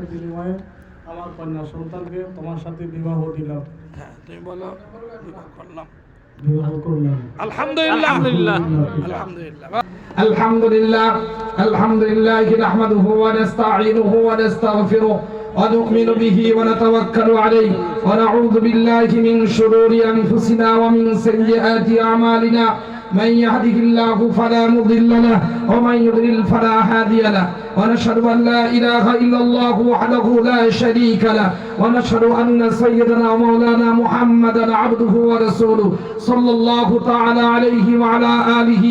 মহানের বিনিময়ে আমার কন্যা সন্তানকে তোমার সাথে বিবাহ দিলাম। হ্যাঁ, তুমি বলো বিবাহ করলাম। আলহামদুলিল্লাহ আলহামদুলিল্লাহ আলহামদুলিল্লাহ نحمده ونستعينه ونستغفره ونؤمن به ونتوكل عليه ونعوذ بالله من شرور أنفسنا ومن سيئات أعمالنا من يهده الله فلا مضل له ومن يضلل فلا هادي له ونشهد أن لا إله إلا الله وحده لا شريك له ونشهد أن سيدنا ومولانا محمدا عبده ورسوله صلى الله تعالى عليه وعلى آله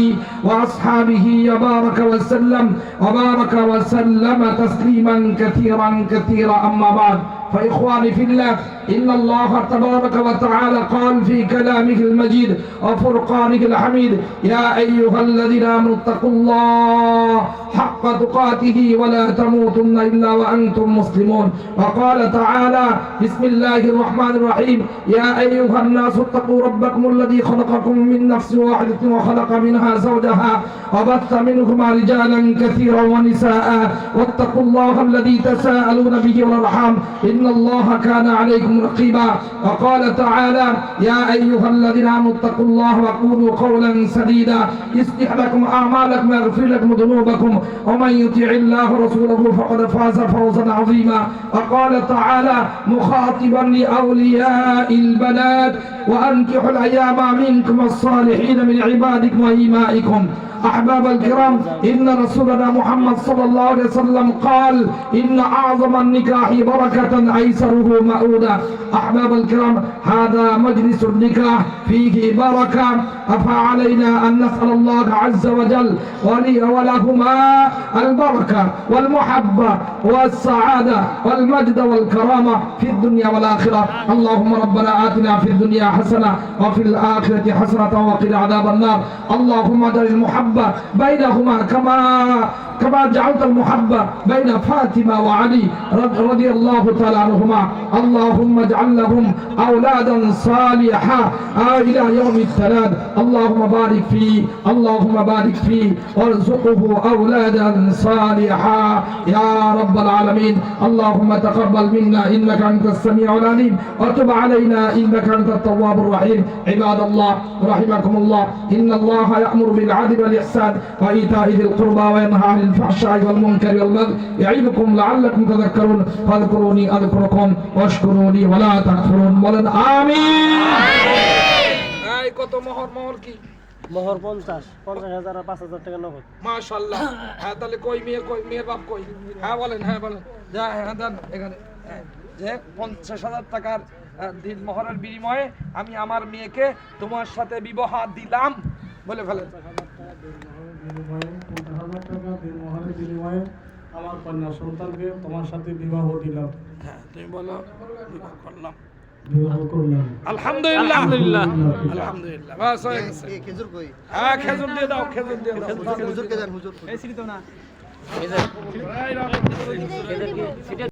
وأصحابه وبارك وسلم تسليما كثيرا أما بعد فإخواني في الله إن الله تبارك وتعالى قال في كلامه المجيد وفرقانه الحميد يا أيها الذين آمنوا اتقوا الله حق تقاته ولا تموتن إلا وأنتم مسلمون وقال تعالى بسم الله الرحمن الرحيم يا أيها الناس اتقوا ربكم الذي خلقكم من نفس واحدة وخلق منها زوجها وبث منهما رجالا كثيرا ونساء واتقوا الله الذي تساءلون به والأرحام إن الله كان عليكم رقيبا وقال تعالى يا أيها الذين آمنوا اتقوا الله وقولوا قولا سديدا يصلح لكم أعمالكم ويغفر لكم ذنوبكم ومن يطع الله ورسوله فقد فاز فوزا عظيما وقال تعالى مخاطبا لأولياء البنات وأنكحوا الأيام منكم الصالحين من عبادكم وإمائكم أحباب الكرام إن رسولنا محمد صلى الله عليه وسلم قال إن أعظم النكاح بركة أيسره مؤونة أحباب الكرام هذا مجلس النكاح فيه بركة أفعلينا أن نسأل الله عز وجل ولي ولهما البركة والمحبة والسعادة والمجد والكرامة في الدنيا والآخرة اللهم ربنا آتنا في الدنيا حسنة وفي الآخرة حسنة وقنا عذاب النار اللهم اجعل المحبة بينهما كما جعلت المحبة بين فاطمة وعلي رضي الله تعالى عنهما اللهم اجعل لهم أولادا صالحا إلى يوم الثلاث اللهم بارك فيه وارزقه أولادا صالحا يا رب العالمين اللهم تقبل منا إنك أنت السميع العليم وتب علينا إنك أنت التواب الرحيم عباد الله رحمكم الله إن الله يأمر بالعدل والإحسان وإيتاء ذي القربى وينهى عن الفحشاء والمنكر والبغي يعظكم لعلكم تذكرون فاذكروني أذكركم واشكروني ولا تكفرون বলেন আমিন এই কত মোহর কি মোহর 50,000 আর 5,000 টাকা নগদ মাশাআল্লাহ হ্যাঁ তাহলে কই মেয়ের বাপ কই হ্যাঁ বলেন যা হ্যাঁ দেন এখানে যে 50,000 টাকার দিন মোহরের বিনিময়ে আমি আমার মেয়েকে তোমার সাথে বিবাহ দিলাম বলে ফেলেন 50,000 টাকা মহানের বিনিময়ে আমার কন্যা সন্তানকে তোমার সাথে বিবাহ দিলাম। হ্যাঁ, তুমি বলো বিবাহ করলাম। আলহামদুলিল্লাহ আলহামদুলিল্লাহ বাস হয়ে গেছে। খেজুর কই? হ্যাঁ, খেজুর দিয়ে দাও হুজুরকে দেন হুজুর। এই সিঁড়ি তো না।